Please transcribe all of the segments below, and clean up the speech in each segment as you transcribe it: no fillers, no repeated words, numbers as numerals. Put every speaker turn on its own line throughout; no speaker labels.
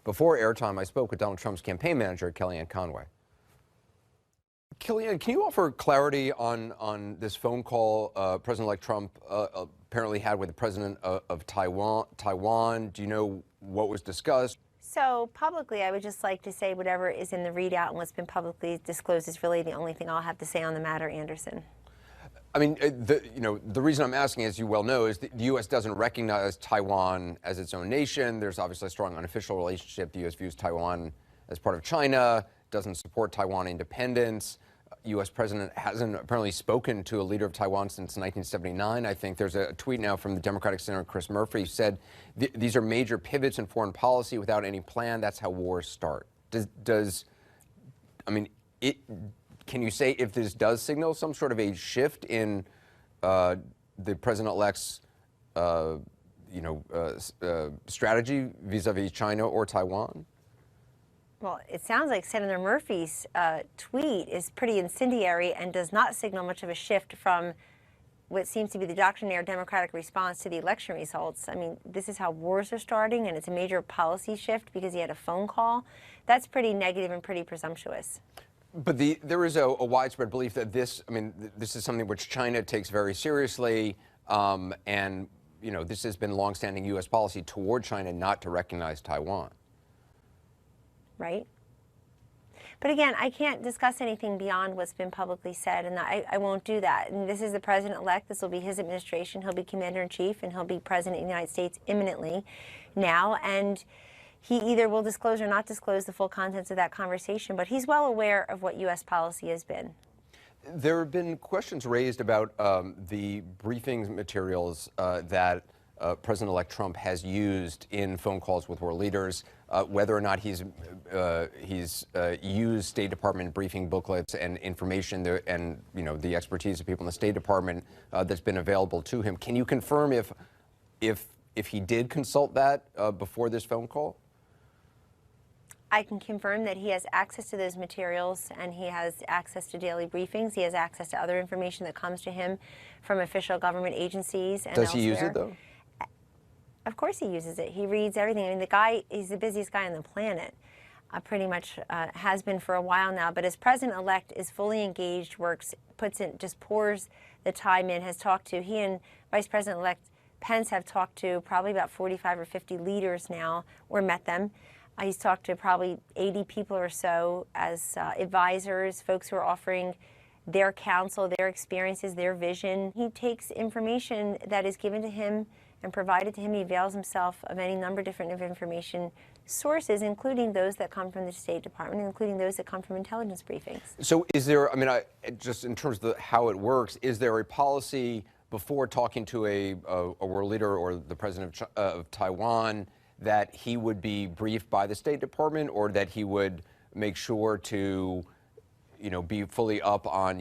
Before airtime, I spoke with Donald Trump's campaign manager, Kellyanne Conway. Kellyanne, can you offer clarity on this phone call President-elect Trump apparently had with the president of Taiwan? Do you know what was discussed?
So publicly, I would just like to say whatever is in the readout and what's been publicly disclosed is really the only thing I'll have to say on the matter, Anderson.
I mean, the reason I'm asking, as you well know, is that the U.S. doesn't recognize Taiwan as its own nation. There's obviously a strong unofficial relationship. The U.S. views Taiwan as part of China, doesn't support Taiwan independence. U.S. president hasn't apparently spoken to a leader of Taiwan since 1979. I think there's a tweet now from the Democratic Senator Chris Murphy who said these are major pivots in foreign policy without any plan. That's how wars start. Can you say if this does signal some sort of a shift in the president-elect's strategy vis-a-vis China or Taiwan?
Well, it sounds like Senator Murphy's tweet is pretty incendiary and does not signal much of a shift from what seems to be the doctrinaire Democratic response to the election results. I mean, this is how wars are starting, and it's a major policy shift because he had a phone call. That's pretty negative and pretty presumptuous.
But there is a widespread belief that this is something which China takes very seriously, and this has been longstanding U.S. policy toward China not to recognize Taiwan.
Right? But again, I can't discuss anything beyond what's been publicly said, and I won't do that. And this is the president-elect. This will be his administration. He'll be commander-in-chief, and he'll be president of the United States imminently now. And he either will disclose or not disclose the full contents of that conversation, but he's well aware of what U.S. policy has been.
There have been questions raised about the briefing materials that President-elect Trump has used in phone calls with world leaders, whether or not he's used State Department briefing booklets and information and the expertise of people in the State Department that's been available to him. Can you confirm if he did consult that before this phone call?
I can confirm that he has access to those materials, and he has access to daily briefings. He has access to other information that comes to him from official government agencies and
Does
elsewhere.
he use it, though?
Of course he uses it. He reads everything. I mean, the guy, he's the busiest guy on the planet, pretty much has been for a while now. But as president-elect is fully engaged, just pours the time in, has talked to, he and Vice President-elect Pence have talked to probably about 45 or 50 leaders now, or met them. He's talked to probably 80 people or so as advisors, folks who are offering their counsel, their experiences, their vision. He takes information that is given to him and provided to him. He avails himself of any number of different information sources, including those that come from the State Department, including those that come from intelligence briefings.
So is there, just in terms of how it works, is there a policy before talking to a world leader or the president of Taiwan that he would be briefed by the State Department, or that he would make sure to be fully up on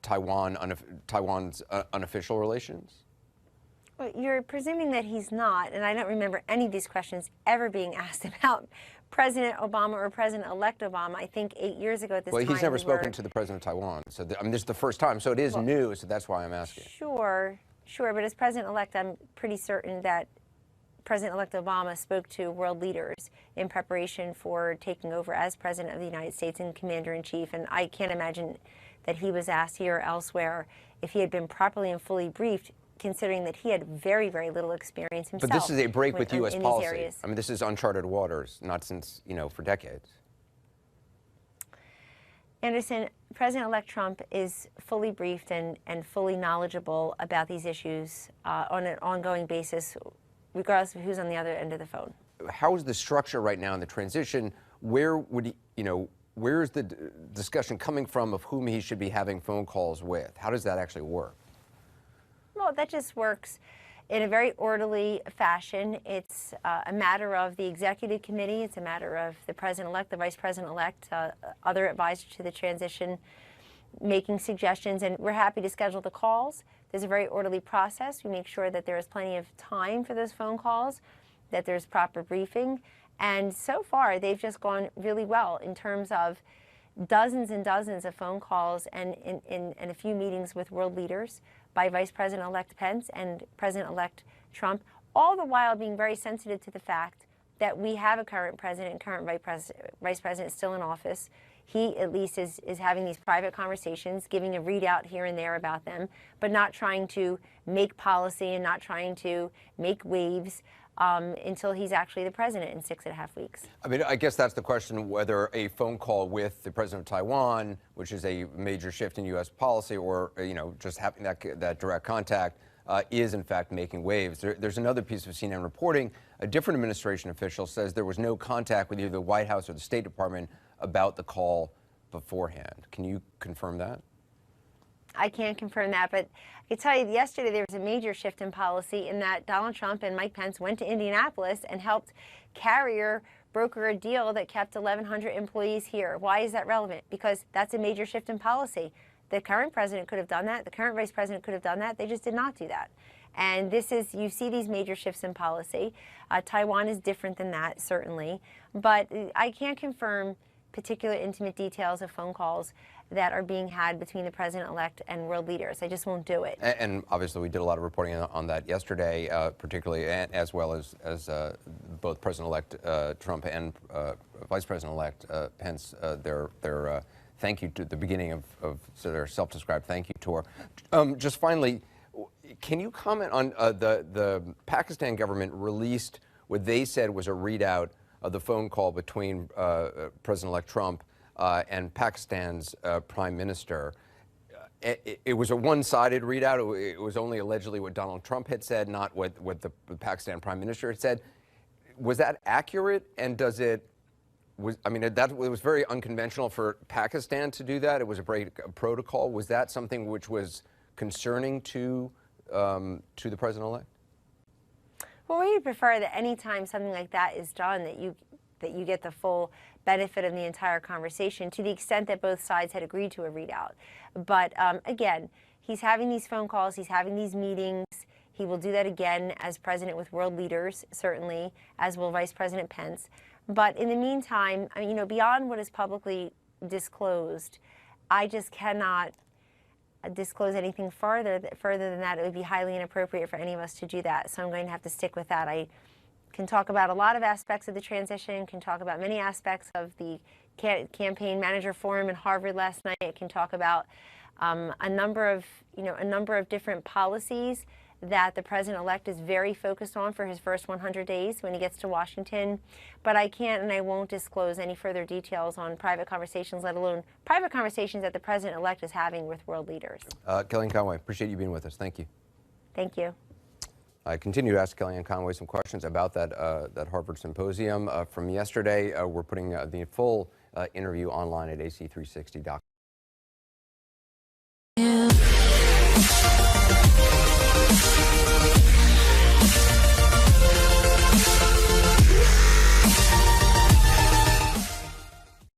Taiwan's unofficial relations?
Well, you're presuming that he's not, and I don't remember any of these questions ever being asked about President Obama or President-elect Obama. I think 8 years ago at this time.
Well, he's never spoken to the president of Taiwan, so this is the first time, so it is new, so that's why I'm asking.
Sure, but as President-elect, I'm pretty certain that President-elect Obama spoke to world leaders in preparation for taking over as President of the United States and Commander-in-Chief, and I can't imagine that he was asked here or elsewhere if he had been properly and fully briefed, considering that he had very, very little experience himself.
But this is a break with U.S. policy.
I
mean, this is uncharted waters, not since, for decades.
Anderson, President-elect Trump is fully briefed and fully knowledgeable about these issues on an ongoing basis, regardless of who's on the other end of the phone.
How is the structure right now in the transition? Where would where is the discussion coming from of whom he should be having phone calls with? How does that actually work?
Well, that just works in a very orderly fashion. It's a matter of the executive committee. It's a matter of the president-elect, the vice president-elect, other advisors to the transition making suggestions, and we're happy to schedule the calls. There's a very orderly process. We make sure that there is plenty of time for those phone calls, that there's proper briefing, and so far they've just gone really well in terms of dozens and dozens of phone calls and a few meetings with world leaders by Vice President-elect Pence and President-elect Trump, all the while being very sensitive to the fact that we have a current president and current vice president still in office. He at least is having these private conversations, giving a readout here and there about them, but not trying to make policy and not trying to make waves until he's actually the president in 6.5 weeks.
I mean, I guess that's the question, whether a phone call with the president of Taiwan, which is a major shift in U.S. policy, or, just having that direct contact is in fact making waves. There's another piece of CNN reporting. A different administration official says there was no contact with either the White House or the State Department about the call beforehand. Can you confirm that?
I can't confirm that, but I can tell you yesterday there was a major shift in policy in that Donald Trump and Mike Pence went to Indianapolis and helped Carrier broker a deal that kept 1,100 employees here. Why is that relevant? Because that's a major shift in policy. The current president could have done that. The current vice president could have done that. They just did not do that. And this is, you see these major shifts in policy. Taiwan is different than that, certainly. But I can't confirm particular intimate details of phone calls that are being had between the president-elect and world leaders. I just won't do it.
And obviously we did a lot of reporting on that yesterday, particularly, as well as both President-elect Trump and Vice President-elect Pence, their thank you to the beginning of their self-described thank you tour. Just finally, can you comment on the Pakistan government released what they said was a readout of the phone call between President-elect Trump and Pakistan's Prime Minister. It was a one-sided readout. It was only allegedly what Donald Trump had said, not what the Pakistan Prime Minister had said. Was that accurate? And does it? It was very unconventional for Pakistan to do that. It was a break of protocol. Was that something which was concerning to the president-elect?
Well, we would prefer that any time something like that is done, that you get the full benefit of the entire conversation, to the extent that both sides had agreed to a readout. But again, he's having these phone calls, he's having these meetings. He will do that again as president with world leaders, certainly, as will Vice President Pence. But in the meantime, beyond what is publicly disclosed, I just cannot disclose anything further than that. It would be highly inappropriate for any of us to do that. So I'm going to have to stick with that. I can talk about a lot of aspects of the transition, can talk about many aspects of the campaign manager forum in Harvard last night. I can talk about a number of different policies that the president-elect is very focused on for his first 100 days when he gets to Washington. But I can't and I won't disclose any further details on private conversations, let alone private conversations that the president-elect is having with world leaders.
Kellyanne Conway, appreciate you being with us. Thank you.
Thank you. I
continue to ask Kellyanne Conway some questions about that Harvard symposium from yesterday. We're putting the full interview online at ac360.com.